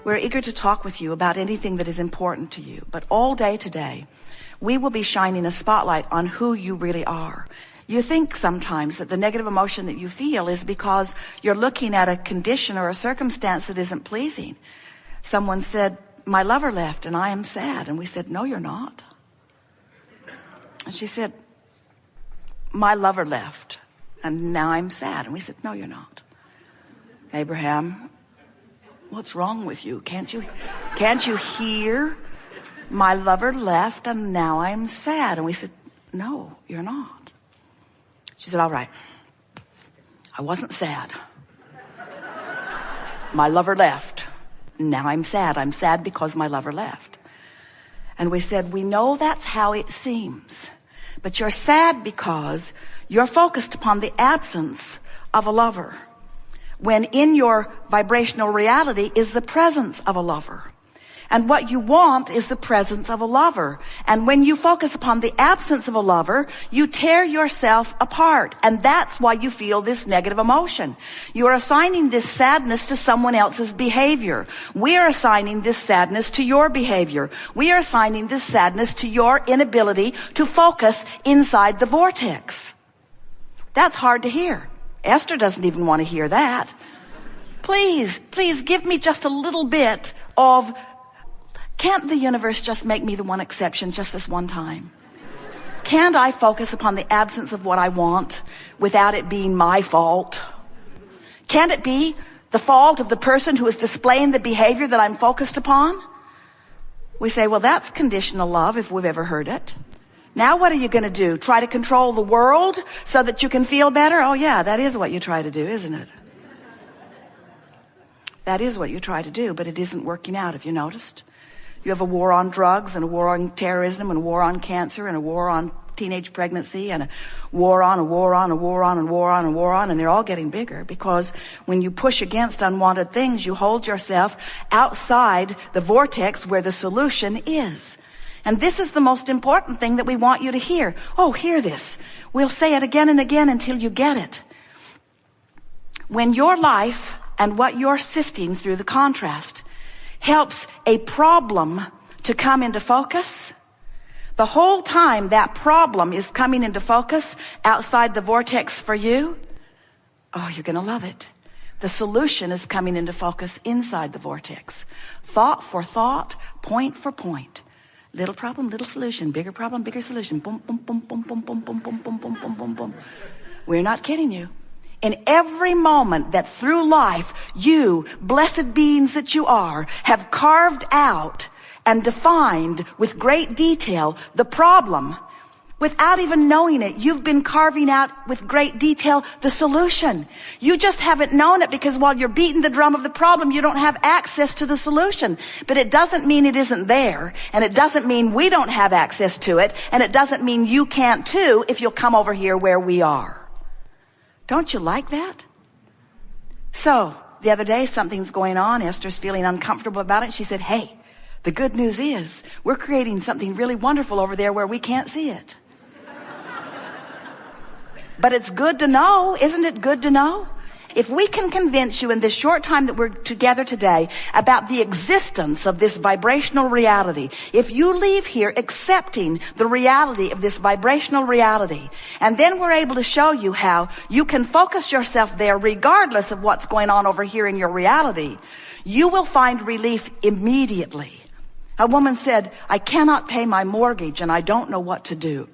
We're eager to talk with you about anything that is important to you. But all day today, we will be shining a spotlight on who you really are. You think sometimes that the negative emotion that you feel is because you're looking at a condition or a circumstance that isn't pleasing. Someone said, my lover left and I am sad. And we said, no, you're not. And she said, my lover left and now I'm sad. And we said, no, you're not. Abraham, what's wrong with you? Can't you hear? My lover left and now I'm sad. And we said, no, you're not. She said, all right. I wasn't sad. My lover left. Now I'm sad. I'm sad because my lover left. And we said, we know that's how it seems. But you're sad because you're focused upon the absence of a lover, when in your vibrational reality is the presence of a lover. And what you want is the presence of a lover. And when you focus upon the absence of a lover, you tear yourself apart. And that's why you feel this negative emotion. You are assigning this sadness to someone else's behavior. We are assigning this sadness to your behavior. We are assigning this sadness to your inability to focus inside the vortex. That's hard to hear. Esther doesn't even want to hear that. Please give me just a little bit of, can't the universe just make me the one exception just this one time? Can't I focus upon the absence of what I want without it being my fault? Can't it be the fault of the person who is displaying the behavior that I'm focused upon? We say, well, that's conditional love if we've ever heard it. Now what are you going to do? Try to control the world so that you can feel better? Oh yeah, that is what you try to do, isn't it? That is what you try to do, but it isn't working out, have you noticed? You have a war on drugs and a war on terrorism and a war on cancer and a war on teenage pregnancy and a war on, and they're all getting bigger because when you push against unwanted things, you hold yourself outside the vortex where the solution is. And this is the most important thing that we want you to hear. Oh, hear this. We'll say it again and again until you get it. When your life and what you're sifting through the contrast helps a problem to come into focus, the whole time that problem is coming into focus outside the vortex for you, oh, you're going to love it. The solution is coming into focus inside the vortex. Thought for thought, point for point. Little problem, little solution. Bigger problem, bigger solution. Boom, boom, boom, boom, boom, boom, boom, boom, boom, boom, boom, boom, boom. We're not kidding you. In every moment that through life, you, blessed beings that you are, have carved out and defined with great detail the problem, without even knowing it, you've been carving out with great detail the solution. You just haven't known it because while you're beating the drum of the problem, you don't have access to the solution. But it doesn't mean it isn't there, and it doesn't mean we don't have access to it, and it doesn't mean you can't too if you'll come over here where we are. Don't you like that? So, the other day something's going on. Esther's feeling uncomfortable about it. She said, hey, the good news is we're creating something really wonderful over there where we can't see it. But it's good to know. Isn't it good to know? If we can convince you in this short time that we're together today about the existence of this vibrational reality, if you leave here accepting the reality of this vibrational reality, and then we're able to show you how you can focus yourself there regardless of what's going on over here in your reality, you will find relief immediately. A woman said, I cannot pay my mortgage and I don't know what to do.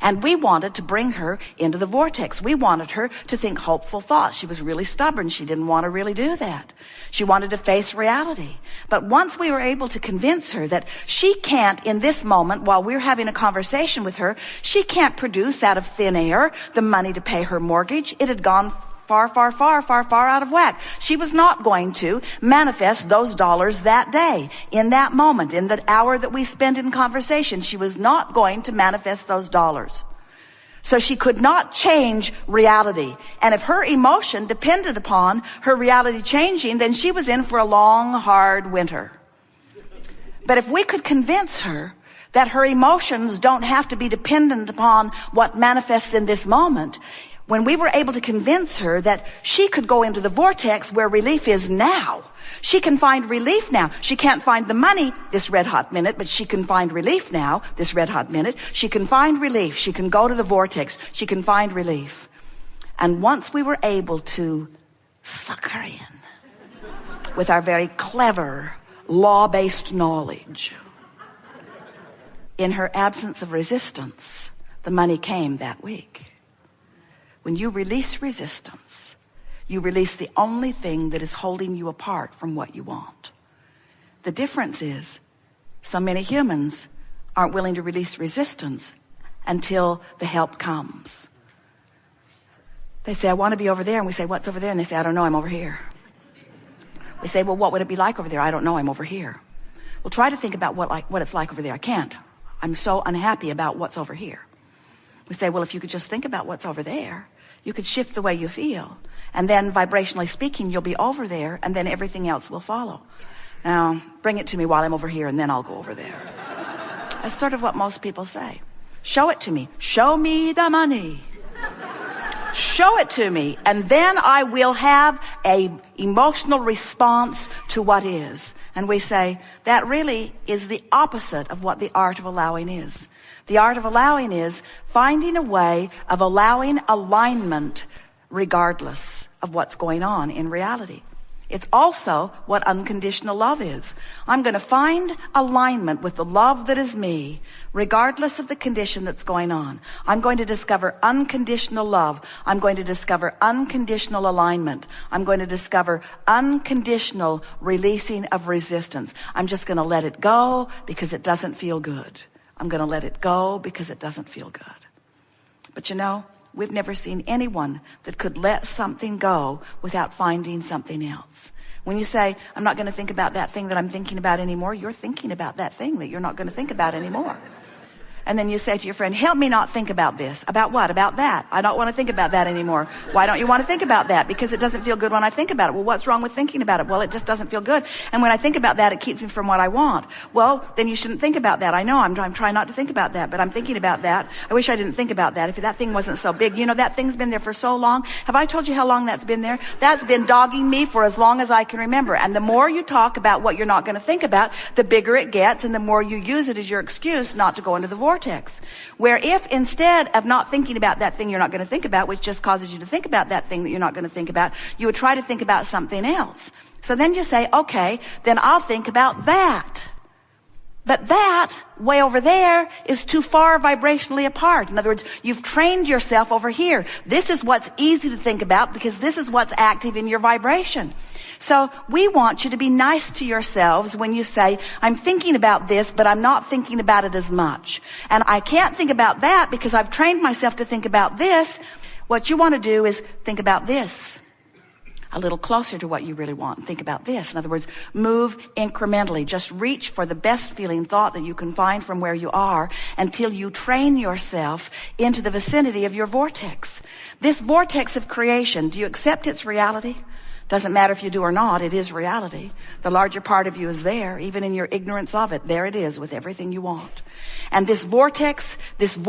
And we wanted to bring her into the vortex. We wanted her to think hopeful thoughts. She was really stubborn. She didn't want to really do that. She wanted to face reality. But once we were able to convince her that she can't, in this moment, while we're having a conversation with her, she can't produce out of thin air the money to pay her mortgage. It had gone far out of whack. She was not going to manifest those dollars that day, in that moment, in the hour that we spent in conversation. She was not going to manifest those dollars. So she could not change reality. And if her emotion depended upon her reality changing, then she was in for a long, hard winter. But if we could convince her that her emotions don't have to be dependent upon what manifests in this moment, When we were able to convince her that she could go into the vortex where relief is now. She can find relief now. She can't find the money this red hot minute, but she can find relief now this red hot minute. She can find relief. She can go to the vortex. She can find relief. And once we were able to suck her in with our very clever law-based knowledge, in her absence of resistance, the money came that week. When you release resistance, you release the only thing that is holding you apart from what you want. The difference is, so many humans aren't willing to release resistance until the help comes. They say, I want to be over there. And we say, what's over there? And they say, I don't know, I'm over here. We say, well, what would it be like over there? I don't know, I'm over here. Well, try to think about what it's like over there. I can't. I'm so unhappy about what's over here. We say, well, if you could just think about what's over there, you could shift the way you feel. And then vibrationally speaking, you'll be over there, and then everything else will follow. Now, bring it to me while I'm over here, and then I'll go over there. That's sort of what most people say. Show it to me. Show me the money. Show it to me, and then I will have an emotional response to what is. And we say, that really is the opposite of what the art of allowing is. The art of allowing is finding a way of allowing alignment regardless of what's going on in reality. It's also what unconditional love is. I'm going to find alignment with the love that is me, regardless of the condition that's going on. I'm going to discover unconditional love. I'm going to discover unconditional alignment. I'm going to discover unconditional releasing of resistance. I'm just going to let it go because it doesn't feel good. I'm going to let it go because it doesn't feel good. But you know, we've never seen anyone that could let something go without finding something else. When you say, I'm not going to think about that thing that I'm thinking about anymore, you're thinking about that thing that you're not going to think about anymore. And then you say to your friend, help me not think about this. About what? About that. I don't want to think about that anymore. Why don't you want to think about that? Because it doesn't feel good when I think about it. Well, what's wrong with thinking about it? Well, it just doesn't feel good. And when I think about that, it keeps me from what I want. Well, then you shouldn't think about that. I know I'm trying not to think about that, but I'm thinking about that. I wish I didn't think about that. If that thing wasn't so big. You know, that thing's been there for so long. Have I told you how long that's been there? That's been dogging me for as long as I can remember. And the more you talk about what you're not going to think about, the bigger it gets, and the more you use it as your excuse not to go into the vortex. Where if instead of not thinking about that thing you're not going to think about, which just causes you to think about that thing that you're not going to think about, you would try to think about something else. So then you say, okay, then I'll think about that. But that, way over there, is too far vibrationally apart. In other words, you've trained yourself over here. This is what's easy to think about because this is what's active in your vibration. So we want you to be nice to yourselves when you say, I'm thinking about this, but I'm not thinking about it as much. And I can't think about that because I've trained myself to think about this. What you want to do is think about this a little closer to what you really want. Think about this. In other words, move incrementally. Just reach for the best feeling thought that you can find from where you are until you train yourself into the vicinity of your vortex. This vortex of creation, do you accept its reality? Doesn't matter if you do or not, it is reality. The larger part of you is there, even in your ignorance of it. There it is with everything you want. And this vortex, this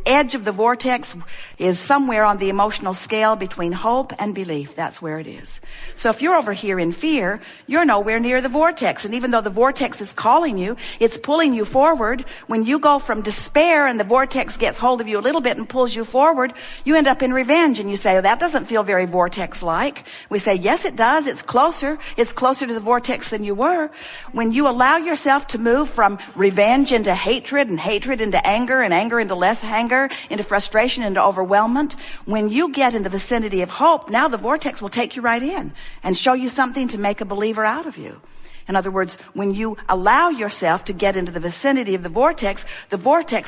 edge of the vortex is somewhere on the emotional scale between hope and belief. That's where it is. So if you're over here in fear, you're nowhere near the vortex. And even though the vortex is calling you, it's pulling you forward. When you go from despair and the vortex gets hold of you a little bit and pulls you forward, you end up in revenge. And you say, oh, that doesn't feel very vortex-like. We say, yes, it does. It's closer. It's closer to the vortex than you were. When you allow yourself to move from revenge into hatred and hatred into anger and anger into less anger, into frustration, into overwhelmment, when you get in the vicinity of hope, now the vortex will take you right in and show you something to make a believer out of you. In other words, when you allow yourself to get into the vicinity of the vortex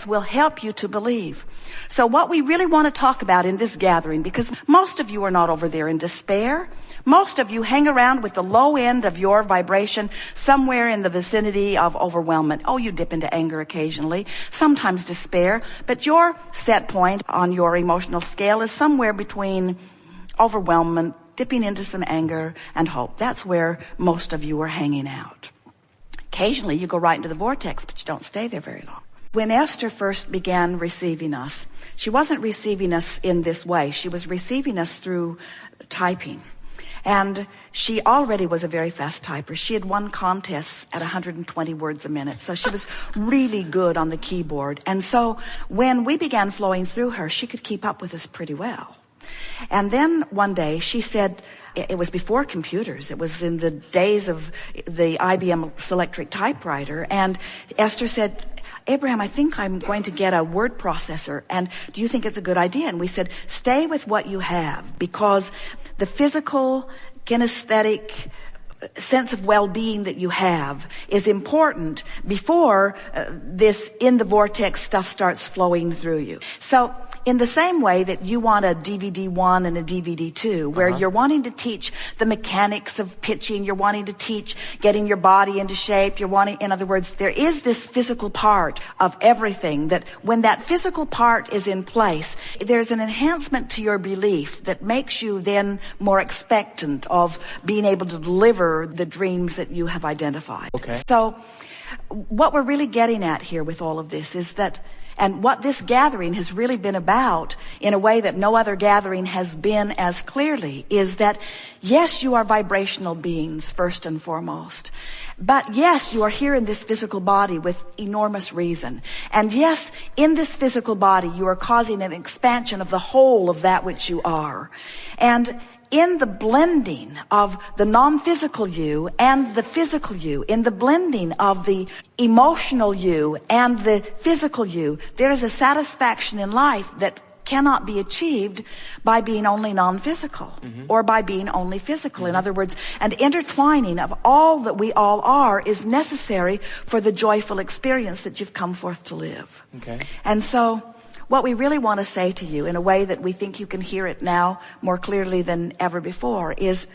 will help you to believe. So what we really want to talk about in this gathering, because most of you are not over there in despair. Most of you hang around with the low end of your vibration somewhere in the vicinity of overwhelmment. Oh, you dip into anger occasionally, sometimes despair, but your set point on your emotional scale is somewhere between overwhelmment, dipping into some anger, and hope. That's where most of you are hanging out. Occasionally you go right into the vortex, but you don't stay there very long. When Esther first began receiving us, she wasn't receiving us in this way. She was receiving us through typing. And she already was a very fast typer. She had won contests at 120 words a minute. So she was really good on the keyboard. And so when we began flowing through her, she could keep up with us pretty well. And then one day she said, it was before computers. It was in the days of the IBM Selectric typewriter. And Esther said, Abraham, I think I'm going to get a word processor. And do you think it's a good idea? And we said, stay with what you have, because the physical, kinesthetic sense of well-being that you have is important before this in the vortex stuff starts flowing through you. So in the same way that you want a DVD 1 and a DVD 2, where you're wanting to teach the mechanics of pitching, you're wanting to teach getting your body into shape, you're wanting, in other words, there is this physical part of everything that when that physical part is in place, there's an enhancement to your belief that makes you then more expectant of being able to deliver the dreams that you have identified. Okay. So what we're really getting at here with all of this is that, and what this gathering has really been about in a way that no other gathering has been as clearly, is that yes, you are vibrational beings first and foremost. But yes, you are here in this physical body with enormous reason. And yes, in this physical body, you are causing an expansion of the whole of that which you are. And in the blending of the non-physical you and the physical you, in the blending of the emotional you and the physical you, there is a satisfaction in life that cannot be achieved by being only non-physical or by being only physical. In other words, an intertwining of all that we all are is necessary for the joyful experience that you've come forth to live. Okay. And so what we really want to say to you in a way that we think you can hear it now more clearly than ever before is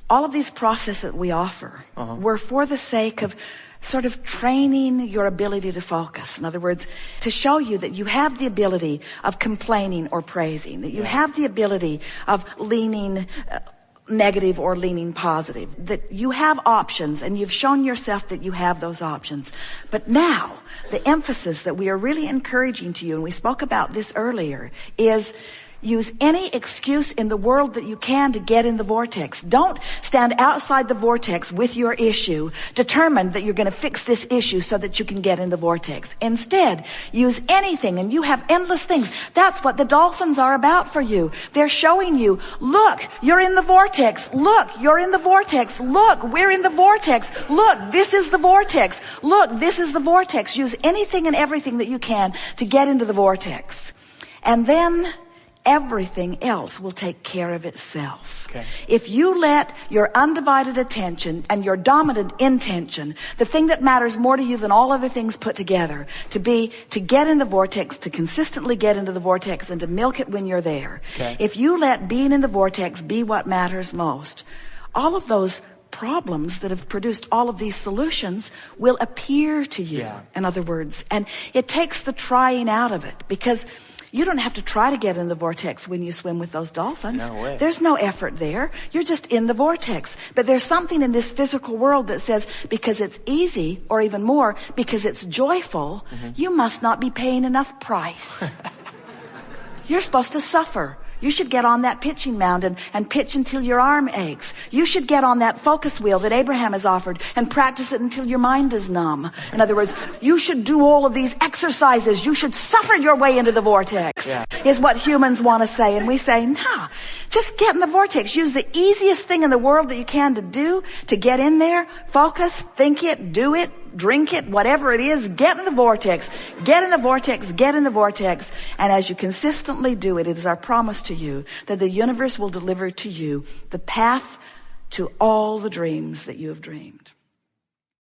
all of these processes that we offer were for the sake of sort of training your ability to focus. In other words, to show you that you have the ability of complaining or praising, that you have the ability of leaning negative or leaning positive, that you have options, and you've shown yourself that you have those options. But now, the emphasis that we are really encouraging to you, and we spoke about this earlier, is use any excuse in the world that you can to get in the vortex. Don't stand outside the vortex with your issue, determined that you're going to fix this issue so that you can get in the vortex. Instead, use anything, and you have endless things. That's what the dolphins are about for you. They're showing you, look, you're in the vortex. Look, you're in the vortex. Look, we're in the vortex. Look, this is the vortex. Look, this is the vortex. Use anything and everything that you can to get into the vortex. And then everything else will take care of itself. Okay. If you let your undivided attention and your dominant intention, the thing that matters more to you than all other things put together, to get in the vortex, to consistently get into the vortex and to milk it when you're there. Okay. If you let being in the vortex be what matters most, all of those problems that have produced all of these solutions will appear to you. Yeah. In other words, and it takes the trying out of it, because you don't have to try to get in the vortex when you swim with those dolphins. No way. There's no effort there. You're just in the vortex. But there's something in this physical world that says, because it's easy, or even more, because it's joyful, you must not be paying enough price. You're supposed to suffer. You should get on that pitching mound and pitch until your arm aches. You should get on that focus wheel that Abraham has offered and practice it until your mind is numb. In other words, you should do all of these exercises. You should suffer your way into the vortex, is what humans want to say. And we say, no, just get in the vortex. Use the easiest thing in the world that you can to do to get in there. Focus, think it, do it. Drink it, whatever it is, get in the vortex. Get in the vortex, get in the vortex. And as you consistently do it, it is our promise to you that the universe will deliver to you the path to all the dreams that you have dreamed.